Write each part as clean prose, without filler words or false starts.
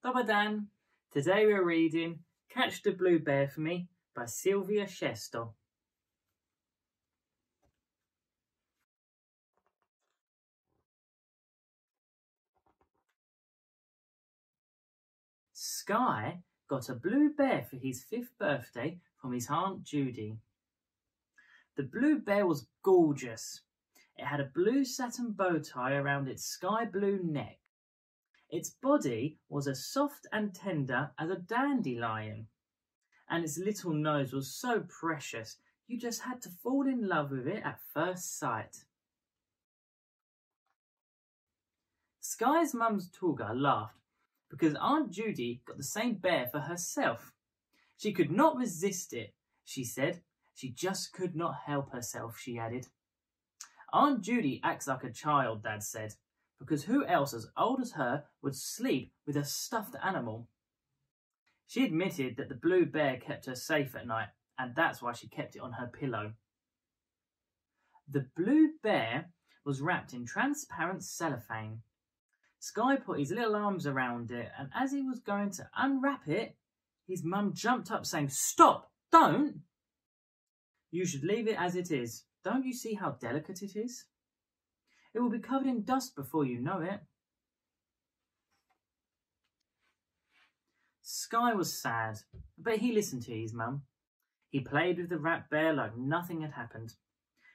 Dobar dan. Today we're reading Catch the Blue Bear for Me by Silvija Šesto. Sky got a blue bear for his 5th birthday from his Aunt Judy. The blue bear was gorgeous. It had a blue satin bow tie around its sky blue neck. Its body was as soft and tender as a dandelion, and its little nose was so precious you just had to fall in love with it at first sight. Sky's mum's Tulga laughed because Aunt Judy got the same bear for herself. She could not resist it, she said. She just could not help herself, she added. Aunt Judy acts like a child, Dad said, because who else as old as her would sleep with a stuffed animal? She admitted that the blue bear kept her safe at night, and that's why she kept it on her pillow. The blue bear was wrapped in transparent cellophane. Sky put his little arms around it, and as he was going to unwrap it, his mum jumped up saying, "Stop! Don't! You should leave it as it is. Don't you see how delicate it is? It will be covered in dust before you know it." Sky was sad, but he listened to his mum. He played with the wrapped bear like nothing had happened.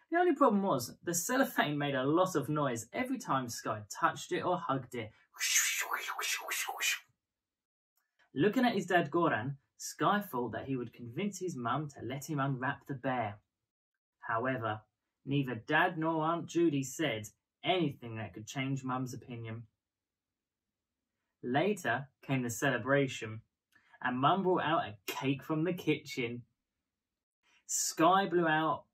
The only problem was the cellophane made a lot of noise every time Sky touched it or hugged it. Looking at his dad Goran, Sky thought that he would convince his mum to let him unwrap the bear. However, neither Dad nor Aunt Judy said anything that could change Mum's opinion. Later came the celebration, and Mum brought out a cake from the kitchen. Sky blew out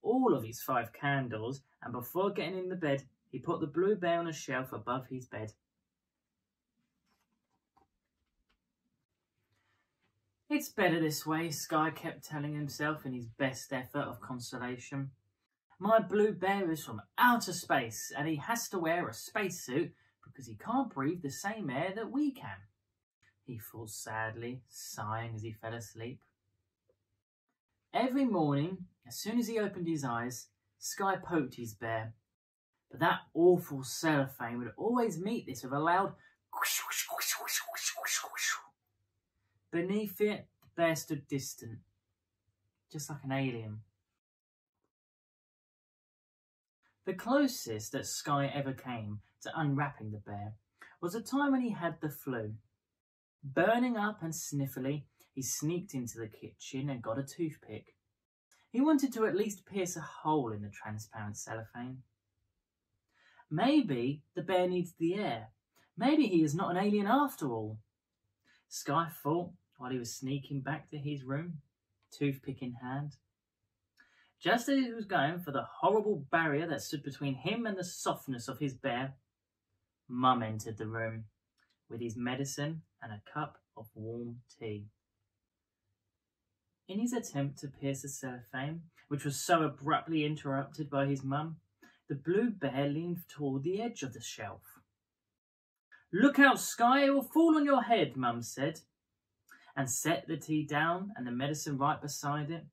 all of his 5 candles, and before getting in the bed, he put the blue bear on a shelf above his bed. "It's better this way," Sky kept telling himself in his best effort of consolation. "My blue bear is from outer space, and he has to wear a spacesuit because he can't breathe the same air that we can," he thought sadly, sighing as he fell asleep. Every morning, as soon as he opened his eyes, Sky poked his bear, but that awful cellophane would always meet this with a loud whoosh, whoosh, whoosh, whoosh, whoosh, whoosh, whoosh. Beneath it, the bear stood distant, just like an alien. The closest that Sky ever came to unwrapping the bear was a time when he had the flu. Burning up and sniffly, he sneaked into the kitchen and got a toothpick. He wanted to at least pierce a hole in the transparent cellophane. Maybe the bear needs the air. Maybe he is not an alien after all. Sky thought while he was sneaking back to his room, toothpick in hand. Just as he was going for the horrible barrier that stood between him and the softness of his bear, Mum entered the room with his medicine and a cup of warm tea. In his attempt to pierce the cellophane, which was so abruptly interrupted by his mum, the blue bear leaned toward the edge of the shelf. "Look out, Sky, it will fall on your head," Mum said, and set the tea down and the medicine right beside it.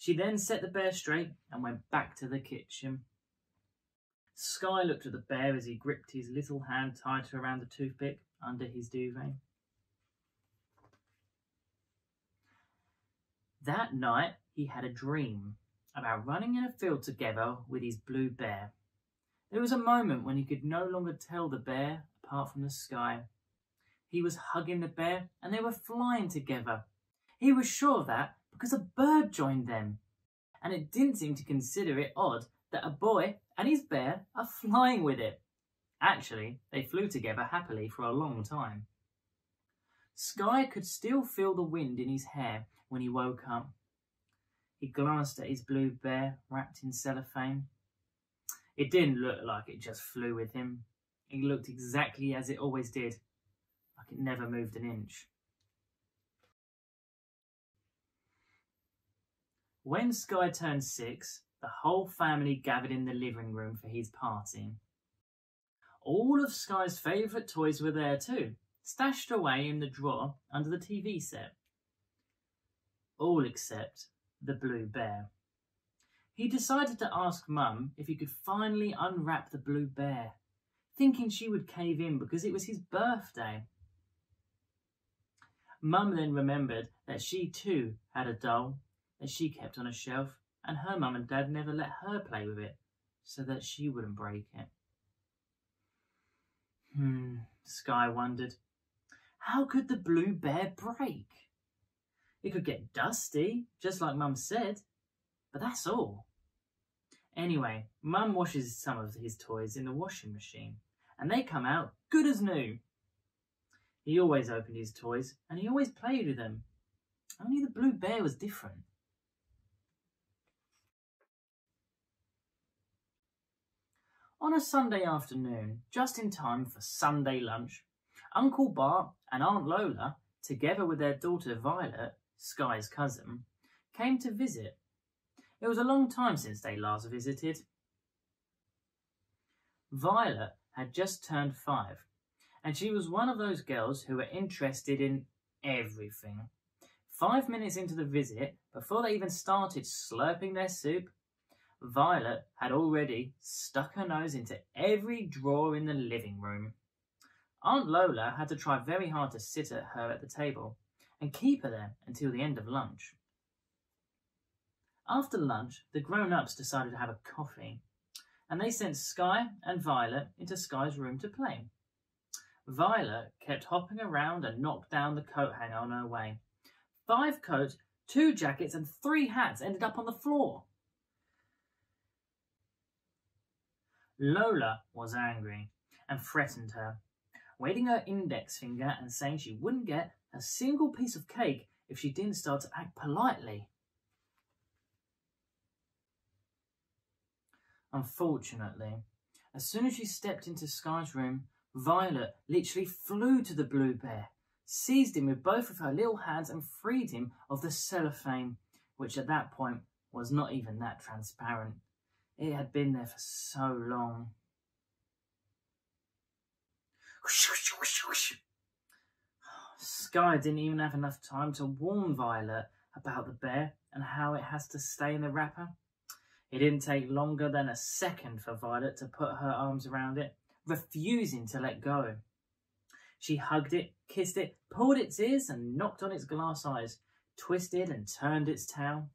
She then set the bear straight and went back to the kitchen. Sky looked at the bear as he gripped his little hand tighter around the toothpick under his duvet. That night he had a dream about running in a field together with his blue bear. There was a moment when he could no longer tell the bear apart from the sky. He was hugging the bear and they were flying together. He was sure of that because a bird joined them, and it didn't seem to consider it odd that a boy and his bear are flying with it. Actually, they flew together happily for a long time. Sky could still feel the wind in his hair when he woke up. He glanced at his blue bear wrapped in cellophane. It didn't look like it just flew with him. It looked exactly as it always did, like it never moved an inch. When Sky turned 6, the whole family gathered in the living room for his party. All of Sky's favourite toys were there too. stashed away in the drawer under the TV set. All except the blue bear. He decided to ask Mum if he could finally unwrap the blue bear, thinking she would cave in because it was his birthday. Mum then remembered that she too had a doll that she kept on a shelf, and her mum and dad never let her play with it so that she wouldn't break it. Sky wondered, how could the blue bear break? It could get dusty, just like Mum said, but that's all. Anyway, Mum washes some of his toys in the washing machine, and they come out good as new. He always opened his toys, and he always played with them. Only the blue bear was different. On a Sunday afternoon, just in time for Sunday lunch, Uncle Bart and Aunt Lola, together with their daughter Violet, Sky's cousin, came to visit. It was a long time since they last visited. Violet had just turned 5, and she was one of those girls who were interested in everything. 5 minutes into the visit, before they even started slurping their soup, Violet had already stuck her nose into every drawer in the living room. Aunt Lola had to try very hard to sit her at the table and keep her there until the end of lunch. After lunch, the grown-ups decided to have a coffee, and they sent Sky and Violet into Sky's room to play. Violet kept hopping around and knocked down the coat hanger on her way. 5 coats, 2 jackets and 3 hats ended up on the floor. Lola was angry and threatened her, waving her index finger and saying she wouldn't get a single piece of cake if she didn't start to act politely. Unfortunately, as soon as she stepped into Sky's room, Violet literally flew to the blue bear, seized him with both of her little hands and freed him of the cellophane, which at that point was not even that transparent. It had been there for so long. Sky didn't even have enough time to warn Violet about the bear and how it has to stay in the wrapper. It didn't take longer than a second for Violet to put her arms around it, refusing to let go. She hugged it, kissed it, pulled its ears and knocked on its glass eyes, twisted and turned its tail.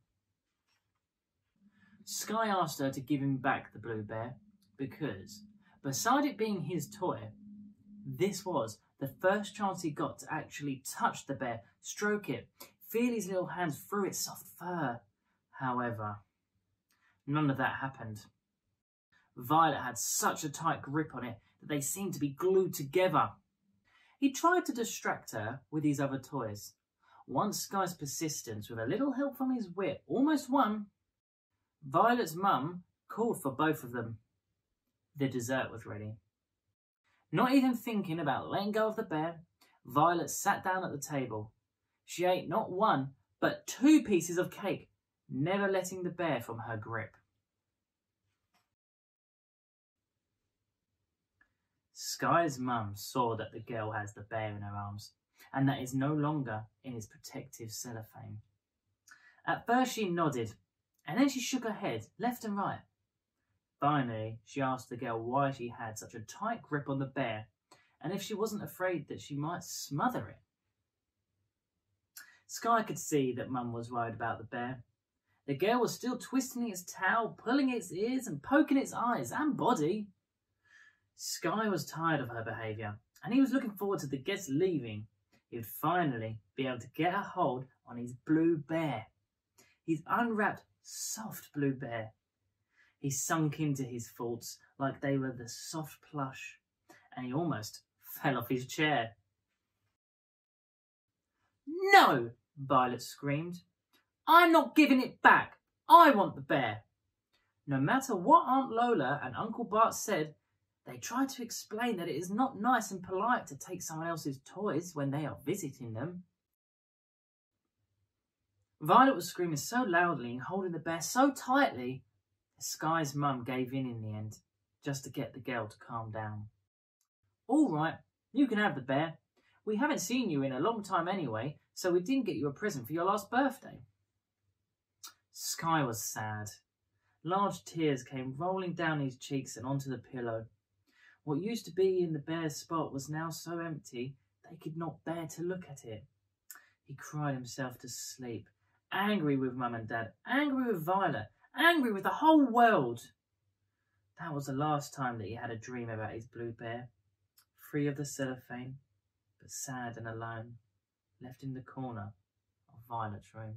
Sky asked her to give him back the blue bear because, beside it being his toy, this was the first chance he got to actually touch the bear, stroke it, feel his little hands through its soft fur. However, none of that happened. Violet had such a tight grip on it that they seemed to be glued together. He tried to distract her with his other toys. Once Sky's persistence, with a little help from his whip, almost won, Violet's mum called for both of them. The dessert was ready. Not even thinking about letting go of the bear, Violet sat down at the table. She ate not 1, but 2 pieces of cake, never letting the bear from her grip. Sky's mum saw that the girl has the bear in her arms, and that is no longer in its protective cellophane. At first she nodded, and then she shook her head left and right. Finally, she asked the girl why she had such a tight grip on the bear, and if she wasn't afraid that she might smother it. Sky could see that Mum was worried about the bear. The girl was still twisting its tail, pulling its ears and poking its eyes and body. Sky was tired of her behaviour, and he was looking forward to the guests leaving. He would finally be able to get a hold on his blue bear. His unwrapped, soft blue bear. He sunk into his thoughts like they were the soft plush, and he almost fell off his chair. "No!" Violet screamed. "I'm not giving it back. I want the bear." No matter what Aunt Lola and Uncle Bart said, they tried to explain that it is not nice and polite to take someone else's toys when they are visiting them. Violet was screaming so loudly and holding the bear so tightly that Sky's mum gave in the end, just to get the girl to calm down. "All right, you can have the bear. We haven't seen you in a long time anyway, so we didn't get you a present for your last birthday. Sky was sad. Large tears came rolling down his cheeks and onto the pillow. What used to be in the bear's spot was now so empty they could not bear to look at it. He cried himself to sleep, angry with Mum and Dad, angry with Violet, angry with the whole world. That was the last time that he had a dream about his blue bear, free of the cellophane, but sad and alone, left in the corner of Violet's room.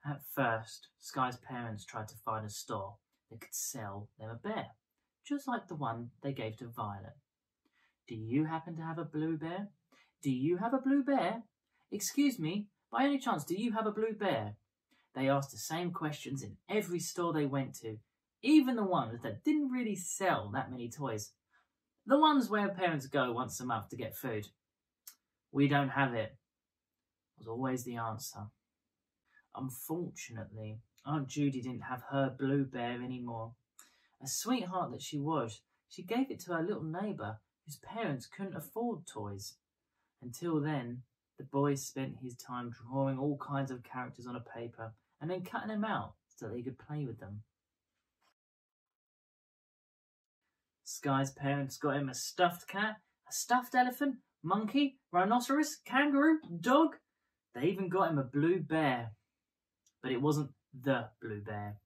At first, Sky's parents tried to find a store that could sell them a bear, just like the one they gave to Violet. Do you happen to have a blue bear? Do you have a blue bear? Excuse me, by any chance, do you have a blue bear? They asked the same questions in every store they went to, even the ones that didn't really sell that many toys. The ones where parents go once a month to get food. We don't have it, was always the answer. Unfortunately, Aunt Judy didn't have her blue bear anymore. A sweetheart that she was, she gave it to her little neighbour whose parents couldn't afford toys. Until then, the boy spent his time drawing all kinds of characters on a paper and then cutting them out so that he could play with them. Sky's parents got him a stuffed cat, a stuffed elephant, monkey, rhinoceros, kangaroo, dog. They even got him a blue bear. But it wasn't the blue bear.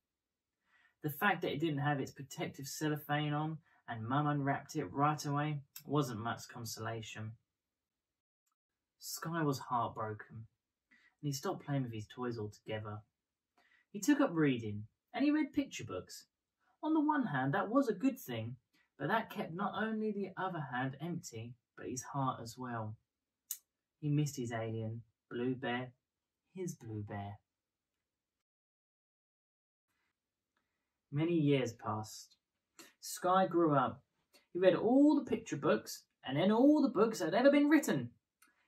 The fact that it didn't have its protective cellophane on and Mum unwrapped it right away wasn't much consolation. Sky was heartbroken and he stopped playing with his toys altogether. He took up reading and he read picture books. On the one hand, that was a good thing, but that kept not only the other hand empty, but his heart as well. He missed his alien, blue bear, his blue bear. Many years passed. Sky grew up. He read all the picture books and then all the books that had ever been written.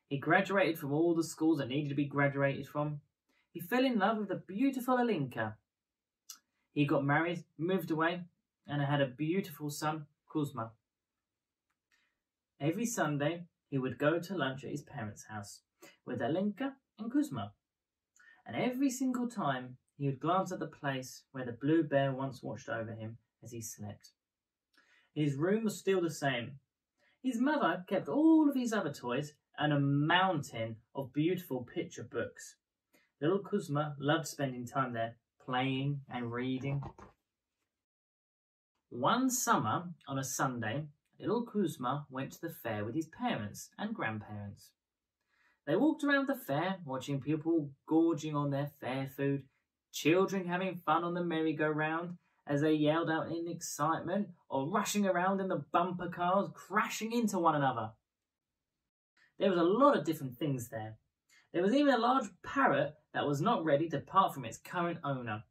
He graduated from all the schools that needed to be graduated from. He fell in love with the beautiful Alinka. He got married, moved away, and had a beautiful son, Kuzma. Every Sunday, he would go to lunch at his parents' house with Alinka and Kuzma. And every single time, he would glance at the place where the blue bear once watched over him as he slept. His room was still the same. His mother kept all of his other toys and a mountain of beautiful picture books. Little Kuzma loved spending time there, playing and reading. One summer, on a Sunday, little Kuzma went to the fair with his parents and grandparents. They walked around the fair, watching people gorging on their fair food, children having fun on the merry-go-round as they yelled out in excitement or rushing around in the bumper cars, crashing into one another. There was a lot of different things there. There was even a large parrot that was not ready to part from its current owner.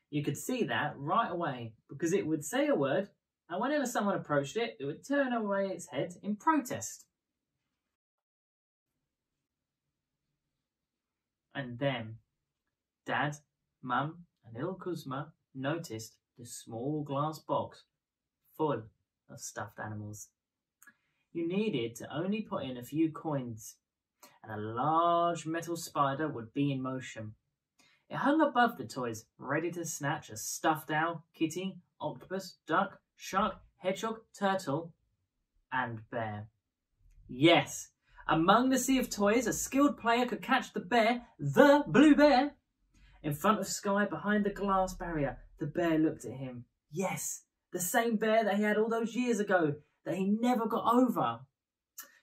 You could see that right away because it would say a word and whenever someone approached it, it would turn away its head in protest. And then Dad, Mum and little Kuzma noticed the small glass box full of stuffed animals. You needed to only put in a few coins and a large metal spider would be in motion. It hung above the toys, ready to snatch a stuffed owl, kitty, octopus, duck, shark, hedgehog, turtle and bear. Yes, among the sea of toys, a skilled player could catch the bear, the blue bear. In front of Sky, behind the glass barrier, the bear looked at him. Yes, the same bear that he had all those years ago, that he never got over.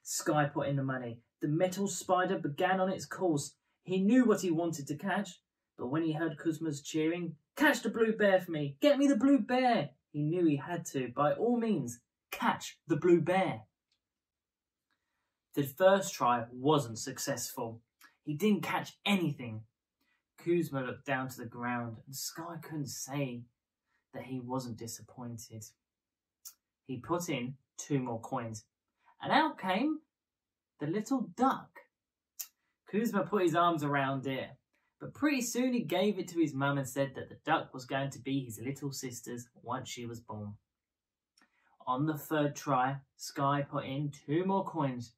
Sky put in the money. The metal spider began on its course. He knew what he wanted to catch, but when he heard Kuzma's cheering, "Catch the blue bear for me! Get me the blue bear!" he knew he had to, by all means, catch the blue bear. The first try wasn't successful. He didn't catch anything. Kuzma looked down to the ground and Sky couldn't say that he wasn't disappointed. He put in 2 more coins and out came the little duck. Kuzma put his arms around it, but pretty soon he gave it to his mum and said that the duck was going to be his little sister's once she was born. On the third try, Sky put in 2 more coins,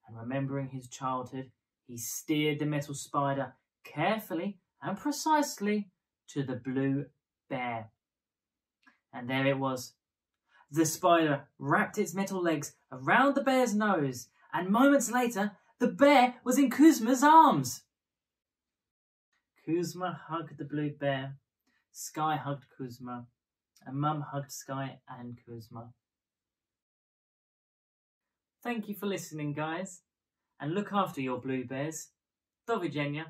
and remembering his childhood, he steered the metal spider carefully and precisely to the blue bear. And there it was. The spider wrapped its metal legs around the bear's nose, and moments later, the bear was in Kuzma's arms. Kuzma hugged the blue bear, Sky hugged Kuzma, and Mum hugged Sky and Kuzma. Thank you for listening, guys, and look after your blue bears. Do widzenia.